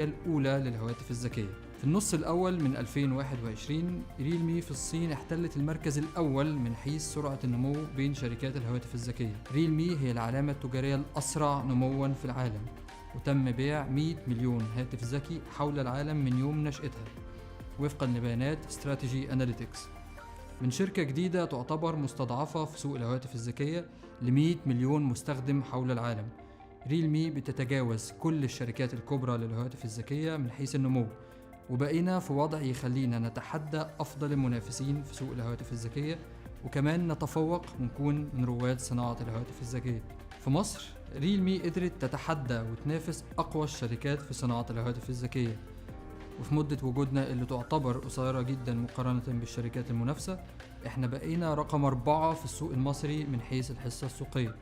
الأولى للهواتف الذكية. في النص الأول من 2021 ريلمي في الصين احتلت المركز الأول من حيث سرعة النمو بين شركات الهواتف الذكية. ريلمي هي العلامة التجارية الأسرع نمواً في العالم، وتم بيع 100 مليون هاتف ذكي حول العالم من يوم نشأتها وفقاً لبيانات استراتيجي أناليتكس من شركة جديدة تعتبر مستضعفة في سوق الهواتف الذكية ل 100 مليون مستخدم حول العالم. ريلمي بتتجاوز كل الشركات الكبرى للهواتف الذكية من حيث النمو، وبقينا في وضع يخلينا نتحدى أفضل المنافسين في سوق الهواتف الذكية، وكمان نتفوق ونكون من رواد صناعة الهواتف الذكية. في مصر ريلمي قدرت تتحدى وتنافس أقوى الشركات في صناعة الهواتف الذكية، وفي مدة وجودنا اللي تعتبر قصيرة جدا مقارنة بالشركات المنافسة احنا بقينا رقم 4 في السوق المصري من حيث الحصة السوقية.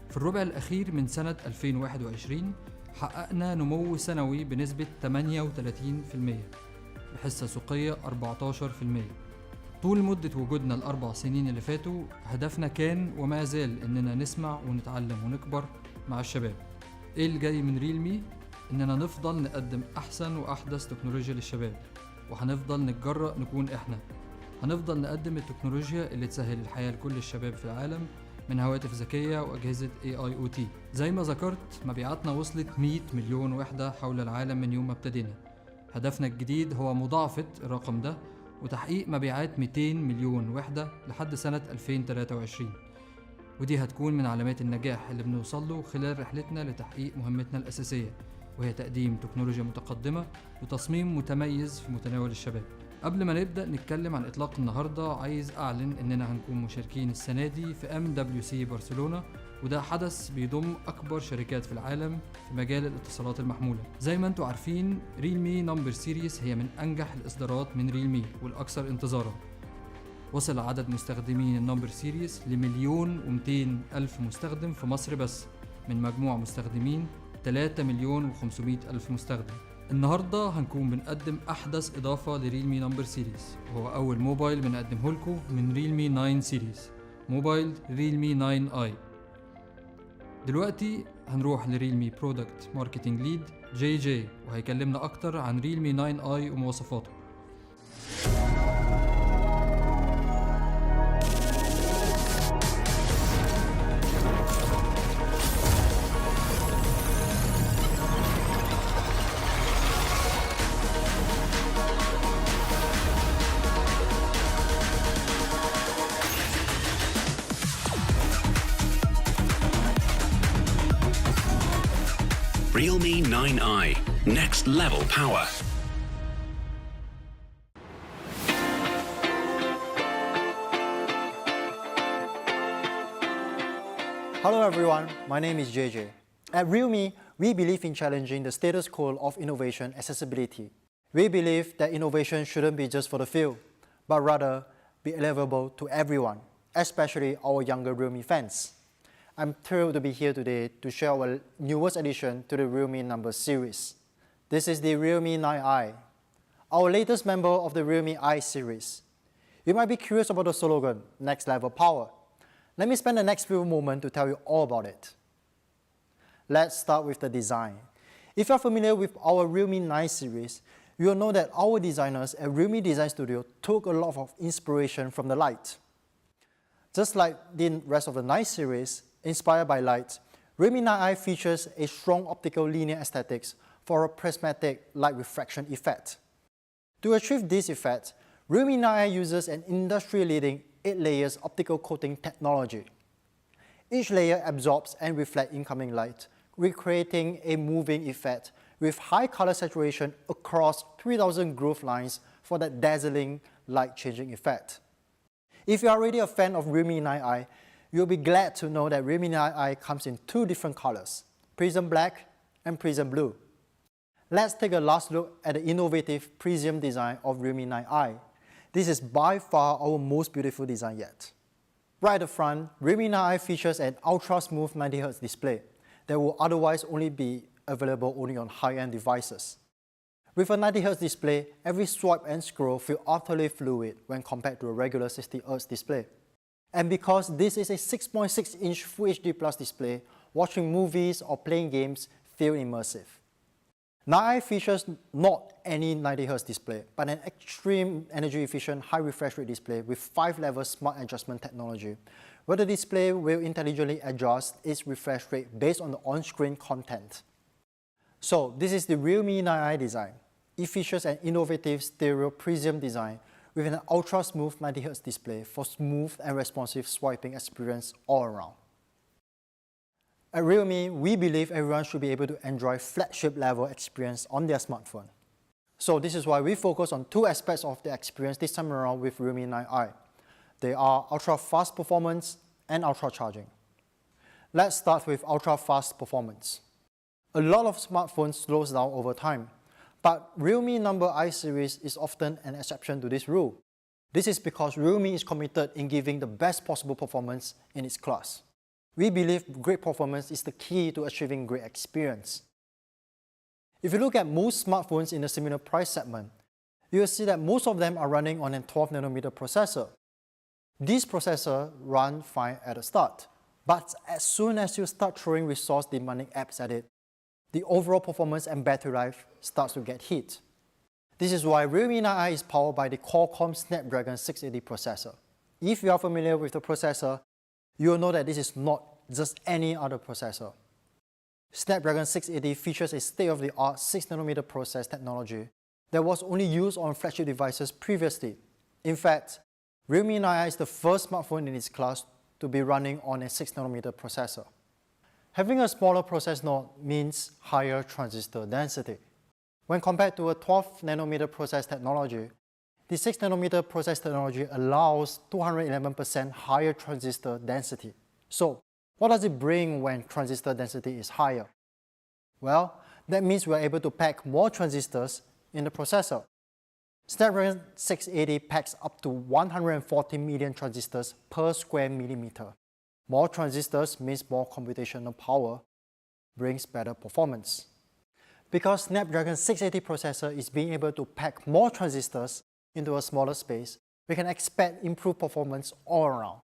في الربع الأخير من سنة 2021 حققنا نمو سنوي بنسبة 38% بحصة سوقية 14%. طول مدة وجودنا ال4 سنين اللي فاتوا هدفنا كان وما زال إننا نسمع ونتعلم ونكبر مع الشباب. إيه اللي جاي من ريلمي؟ إننا نفضل نقدم أحسن وأحدث تكنولوجيا للشباب، وهنفضل نتجرأ نكون إحنا. هنفضل نقدم التكنولوجيا اللي تسهل الحياة لكل الشباب في العالم، من هواتف ذكية وأجهزة AIoT. زي ما ذكرت مبيعاتنا وصلت 100 مليون وحدة حول العالم من يوم ما ابتدينا. هدفنا الجديد هو مضاعفة الرقم ده وتحقيق مبيعات 200 مليون وحدة لحد سنة 2023، ودي هتكون من علامات النجاح اللي بنوصل له خلال رحلتنا لتحقيق مهمتنا الأساسية، وهي تقديم تكنولوجيا متقدمة وتصميم متميز في متناول الشباب. قبل ما نبدأ نتكلم عن إطلاق النهاردة، عايز أعلن إننا هنكون مشاركين السنة دي في MWC برشلونة، وده حدث بيضم أكبر شركات في العالم في مجال الاتصالات المحمولة. زي ما انتوا عارفين ريلمي نمبر سيريس هي من أنجح الإصدارات من ريلمي والأكثر انتظارا. وصل عدد مستخدمين النمبر سيريس ل1,200,000 مستخدم في مصر بس، من مجموع مستخدمين 3,500,000 مستخدم. النهاردة هنكون بنقدم أحدث إضافة لريلمي نمبر سيريز، وهو أول موبايل بنقدمه لكم من ريلمي 9 سيريز، موبايل ريلمي 9 اي. دلوقتي هنروح لريلمي برودكت ماركتينج ليد جي وهيكلمنا أكتر عن ريلمي 9 اي ومواصفاته. Realme 9i, next level power. Hello everyone, my name is JJ. At Realme, we believe in challenging the status quo of innovation accessibility. We believe that innovation shouldn't be just for the few, but rather be available to everyone, especially our younger Realme fans. I'm thrilled to be here today to share our newest addition to the Realme number series. This is the Realme 9i, our latest member of the Realme i series. You might be curious about the slogan, next level power. Let me spend the next few moments to tell you all about it. Let's start with the design. If you're familiar with our Realme 9 series, you'll know that our designers at Realme Design Studio took a lot of inspiration from the light. Just like the rest of the 9 series, inspired by light, Realme 9i features a strong optical linear aesthetics for a prismatic light refraction effect. To achieve this effect, Realme 9i uses an industry-leading 8 layers optical coating technology. Each layer absorbs and reflects incoming light, recreating a moving effect with high color saturation across 3,000 groove lines for that dazzling light-changing effect. If you're already a fan of Realme 9i, you'll be glad to know that Realme 9i comes in 2 different colors, Prism Black and Prism Blue. Let's take a last look at the innovative Prism design of Realme 9i. This is by far our most beautiful design yet. Right at the front, Realme 9i features an ultra-smooth 90Hz display that will otherwise only be available only on high-end devices. With a 90Hz display, every swipe and scroll feel utterly fluid when compared to a regular 60Hz display. And because this is a 6.6-inch Full HD Plus display, watching movies or playing games feel immersive. 9i features not any 90Hz display, but an extreme energy efficient high refresh rate display with 5-level smart adjustment technology, where the display will intelligently adjust its refresh rate based on the on-screen content. So this is the realme 9i design. It features an innovative stereo prism design with an ultra-smooth 90Hz display for smooth and responsive swiping experience all around. At Realme, we believe everyone should be able to enjoy flagship-level experience on their smartphone. So this is why we focus on two aspects of the experience this time around with Realme 9i. They are ultra-fast performance and ultra-charging. Let's start with ultra-fast performance. A lot of smartphones slows down over time, but Realme number I series is often an exception to this rule. This is because Realme is committed in giving the best possible performance in its class. We believe great performance is the key to achieving great experience. If you look at most smartphones in a similar price segment, you will see that most of them are running on a 12nm processor. These processors run fine at the start, but as soon as you start throwing resource-demanding apps at it, the overall performance and battery life starts to get hit. This is why Realme 9i is powered by the Qualcomm Snapdragon 680 processor. If you are familiar with the processor, you will know that this is not just any other processor. Snapdragon 680 features a state-of-the-art 6nm process technology that was only used on flagship devices previously. In fact, Realme 9i is the first smartphone in its class to be running on a 6nm processor. Having a smaller process node means higher transistor density. When compared to a 12nm process technology, the 6nm process technology allows 211% higher transistor density. So, what does it bring when transistor density is higher? Well, that means we are able to pack more transistors in the processor. Snapdragon 680 packs up to 140 million transistors per square millimeter. More transistors means more computational power, brings better performance. Because Snapdragon 680 processor is being able to pack more transistors into a smaller space, we can expect improved performance all around.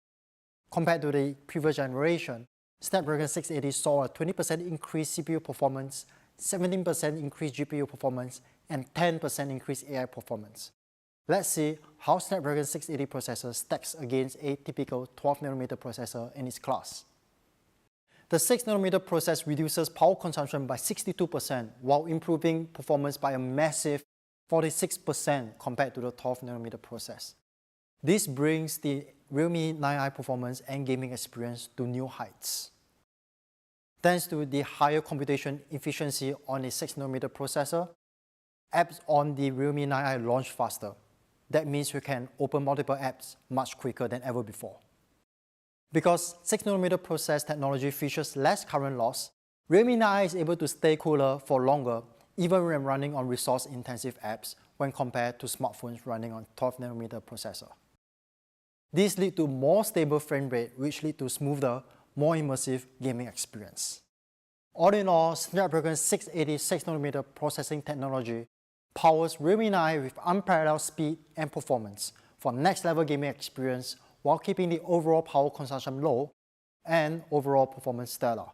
Compared to the previous generation, Snapdragon 680 saw a 20% increase CPU performance, 17% increased GPU performance, and 10% increased AI performance. Let's see how Snapdragon 680 processor stacks against a typical 12nm processor in its class. The 6nm process reduces power consumption by 62% while improving performance by a massive 46% compared to the 12nm process. This brings the Realme 9i performance and gaming experience to new heights. Thanks to the higher computation efficiency on a 6nm processor, apps on the Realme 9i launch faster. That means you can open multiple apps much quicker than ever before. Because 6nm process technology features less current loss, Realme 9i is able to stay cooler for longer even when running on resource-intensive apps when compared to smartphones running on 12nm processor. This leads to more stable frame rate, which leads to smoother, more immersive gaming experience. All in all, Snapdragon 680 6nm processing technology powers Realme 9 with unparalleled speed and performance for next-level gaming experience while keeping the overall power consumption low and overall performance stellar.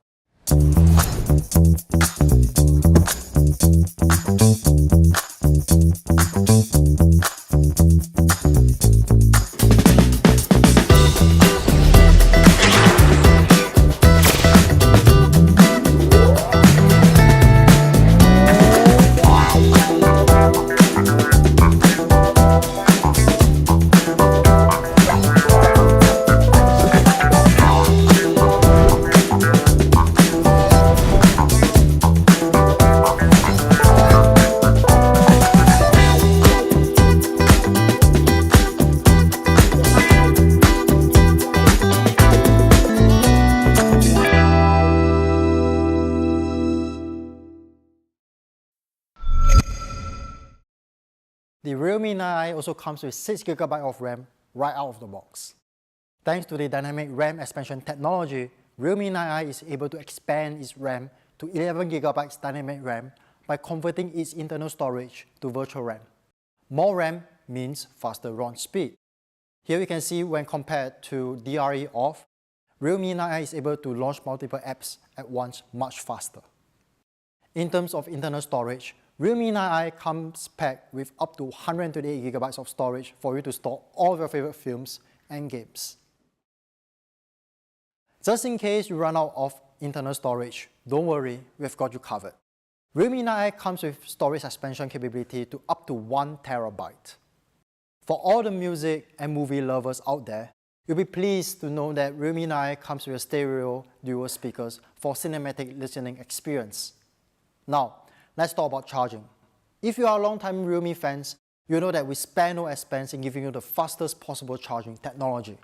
The Realme 9i also comes with 6GB of RAM right out of the box. Thanks to the dynamic RAM expansion technology, Realme 9i is able to expand its RAM to 11GB dynamic RAM by converting its internal storage to virtual RAM. More RAM means faster launch speed. Here we can see when compared to DRE off, Realme 9i is able to launch multiple apps at once much faster. In terms of internal storage, Realme 9i comes packed with up to 128 GB of storage for you to store all of your favorite films and games. Just in case you run out of internal storage, don't worry, we've got you covered. Realme 9i comes with storage expansion capability to up to 1 TB. For all the music and movie lovers out there, you'll be pleased to know that Realme 9i comes with a stereo dual speakers for cinematic listening experience. Now, let's talk about charging. If you are long-time Realme fans, you know that we spare no expense in giving you the fastest possible charging technology.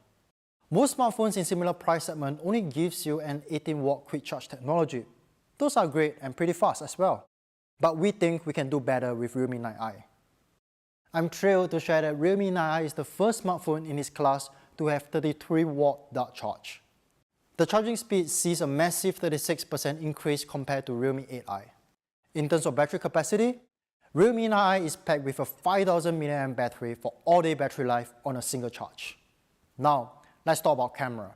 Most smartphones in similar price segment only gives you an 18-watt quick charge technology. Those are great and pretty fast as well. But we think we can do better with Realme 9i. I'm thrilled to share that Realme 9i is the first smartphone in its class to have 33-watt dark charge. The charging speed sees a massive 36% increase compared to Realme 8i. In terms of battery capacity, Realme 9i is packed with a 5000 mAh battery for all-day battery life on a single charge. Now, let's talk about camera.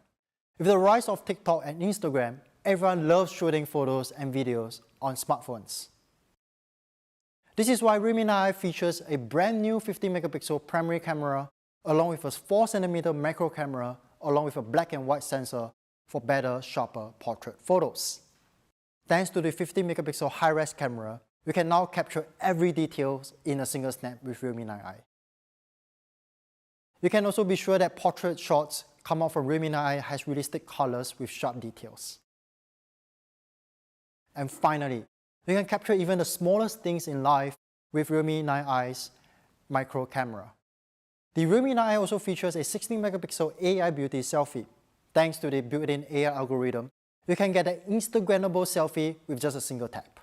With the rise of TikTok and Instagram, everyone loves shooting photos and videos on smartphones. This is why Realme 9i features a brand new 50-megapixel primary camera along with a 4cm macro camera along with a black and white sensor for better, sharper portrait photos. Thanks to the 50-megapixel high-res camera, we can now capture every detail in a single snap with Realme 9i. You can also be sure that portrait shots come out from Realme 9i has realistic colors with sharp details. And finally, you can capture even the smallest things in life with Realme 9i's micro camera. The Realme 9i also features a 16-megapixel AI beauty selfie. Thanks to the built-in AI algorithm, you can get an Instagrammable selfie with just a single tap.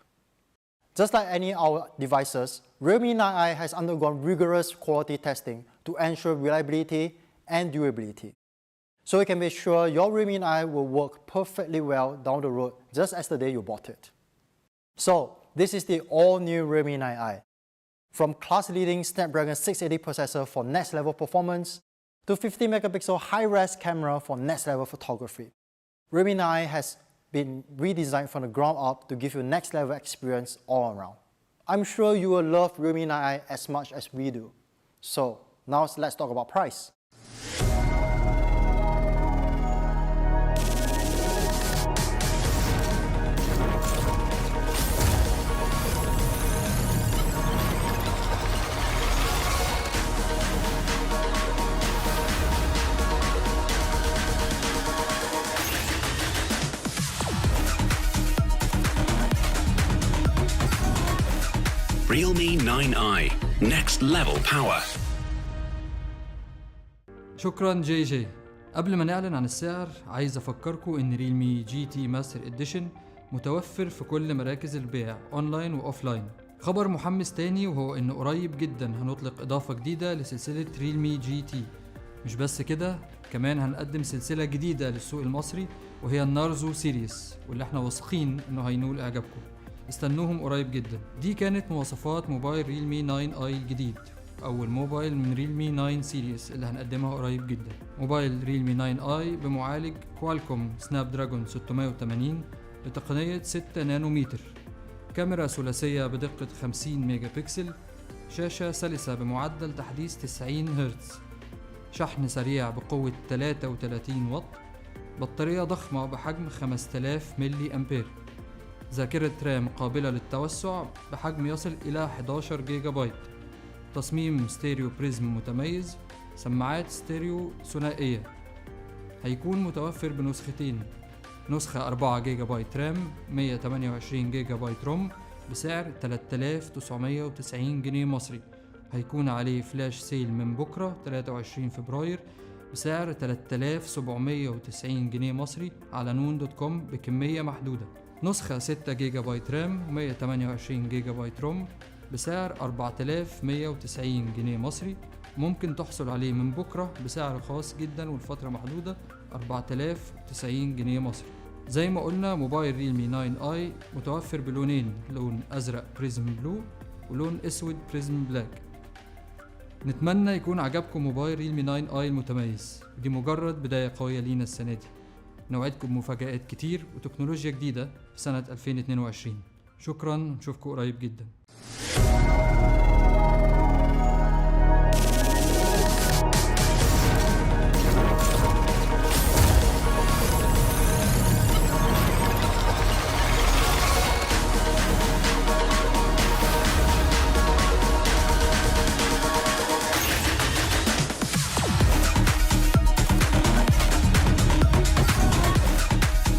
Just like any of our devices, Realme 9i has undergone rigorous quality testing to ensure reliability and durability. So you can be sure your Realme 9i will work perfectly well down the road just as the day you bought it. So this is the all-new Realme 9i. From class-leading Snapdragon 680 processor for next-level performance to 50-megapixel high-res camera for next-level photography, Realme 9i has been redesigned from the ground up to give you next-level experience all around. I'm sure you will love Realme 9i as much as we do. So now let's talk about price. Realme 9i, next level power. شكرا جي جي. قبل ما نعلن عن السعر عايز افكركم ان ريلمي جي تي ماستر اديشن متوفر في كل مراكز البيع اونلاين واوفلاين. خبر محمس تاني وهو ان قريب جدا هنطلق اضافة جديدة لسلسلة ريلمي جي تي. مش بس كده، كمان هنقدم سلسلة جديدة للسوق المصري وهي النارزو سيريس، واللي احنا واثقين انه هينول اعجابكم. استنوهم قريب جدا. دي كانت مواصفات موبايل ريلمي 9i الجديد، اول موبايل من ريلمي 9 سيريس اللي هنقدمها قريب جدا. موبايل ريلمي 9i بمعالج كوالكوم سناب دراجون 680 بتقنية 6 نانومتر، كاميرا ثلاثية بدقة 50 ميجا بكسل، شاشة سلسة بمعدل تحديث 90 هرتز، شحن سريع بقوة 33 واط، بطارية ضخمة بحجم 5000 ملي أمبير، ذاكرة رام قابلة للتوسع بحجم يصل إلى 11 جيجا بايت، تصميم ستيريو بريزم متميز، سماعات ستيريو ثنائية. هيكون متوفر بنسختين، نسخة 4 جيجا بايت رام 128 جيجا بايت روم بسعر 3990 جنيه مصري. هيكون عليه فلاش سيل من بكرة 23 فبراير بسعر 3790 جنيه مصري على نون.com بكمية محدودة. نسخة 6 جيجا بايت رام و 128 جيجا بايت روم بسعر 4190 جنيه مصري، ممكن تحصل عليه من بكرة بسعر خاص جدا والفترة محدودة 4090 جنيه مصري. زي ما قلنا موبايل ريلمي 9i متوفر بلونين، لون أزرق بريزم بلو ولون أسود بريزم بلاك. نتمنى يكون عجبكم موبايل ريلمي 9i المتميز، دي مجرد بداية قوية لينا السنة دي. نوعدكم بمفاجآت كتير وتكنولوجيا جديدة في سنة 2022. شكرا، نشوفكم قريب جدا.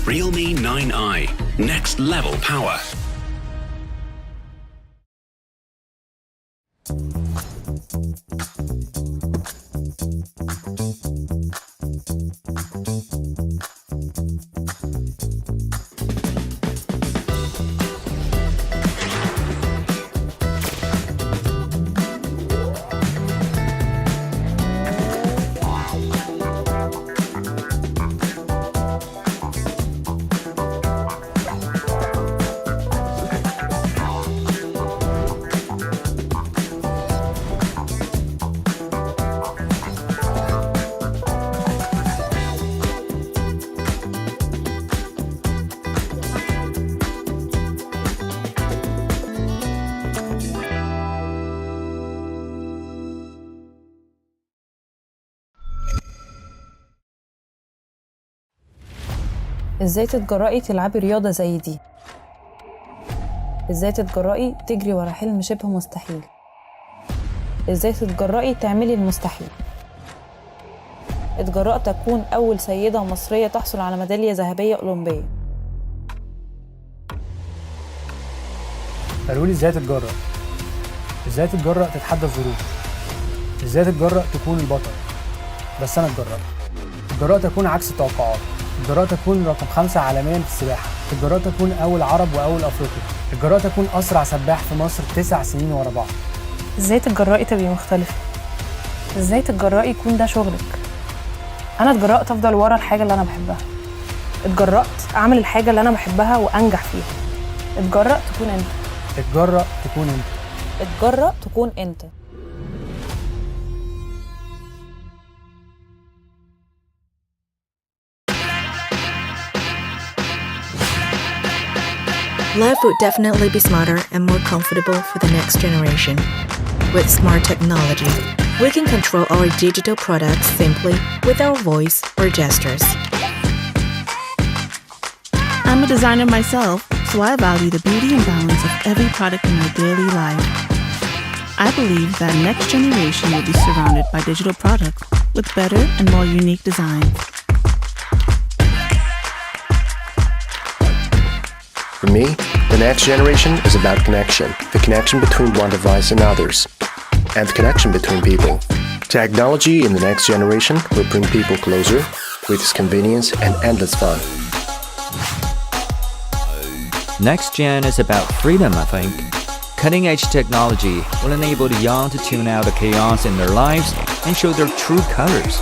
realme 9i, next level power. ازاي تتجرأي تلعبي رياضة زي دي؟ ازاي تتجرأي تجري ورا حلم شبه مستحيل؟ ازاي تتجرأي تعملي المستحيل؟ اتجرأت أكون أول سيدة مصرية تحصل على ميدالية ذهبية أولمبية. قالوا لي ازاي تتجرأ؟ ازاي تتجرأ تتحدى الظروف؟ ازاي تتجرأ تكون البطل؟ بس أنا اتجرأت أكون عكس التوقعات، اتجرأت أكون رقم 5 عالميا في السباحة، اتجرأت أكون أول عرب وأول أفريقي، اتجرأت أكون أسرع سباح في مصر 9 سنين ورا بعض. ازاي تتجرأي تبقي مختلفة؟ ازاي تتجرأي يكون ده شغلك؟ أنا اتجرأت أفضل ورا الحاجة اللي أنا بحبها، اتجرأت أعمل الحاجة اللي أنا بحبها وأنجح فيها. اتجرأ تكون أنت. اتجرأ تكون أنت. اتجرأ تكون أنت. Life would definitely be smarter and more comfortable for the next generation. With smart technology, we can control our digital products simply with our voice or gestures. I'm a designer myself, so I value the beauty and balance of every product in my daily life. I believe that next generation will be surrounded by digital products with better and more unique designs. For me, the next generation is about connection, the connection between one device and others, and the connection between people. Technology in the next generation will bring people closer with its convenience and endless fun. Next gen is about freedom, I think. Cutting-edge technology will enable the young to tune out the chaos in their lives and show their true colors.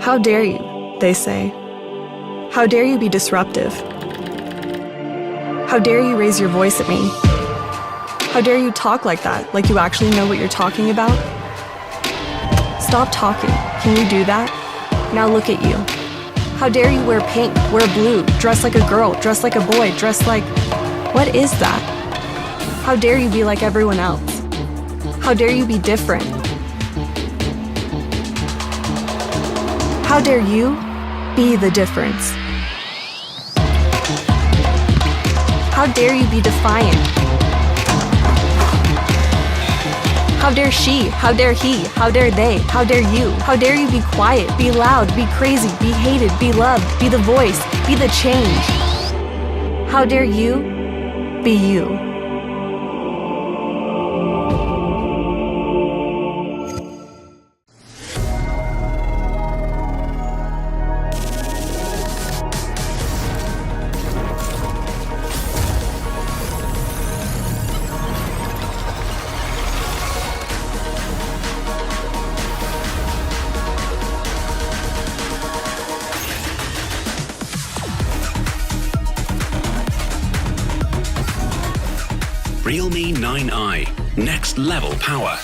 How dare you, they say. How dare you be disruptive? How dare you raise your voice at me? How dare you talk like that, like you actually know what you're talking about? Stop talking. Can you do that? Now look at you. How dare you wear pink, wear blue, dress like a girl, dress like a boy, dress like... What is that? How dare you be like everyone else? How dare you be different? How dare you be the difference? How dare you be defiant? How dare she? How dare he? How dare they? How dare you? How dare you be quiet, be loud, be crazy, be hated, be loved, be the voice, be the change? How dare you be you? realme 9i, next level power.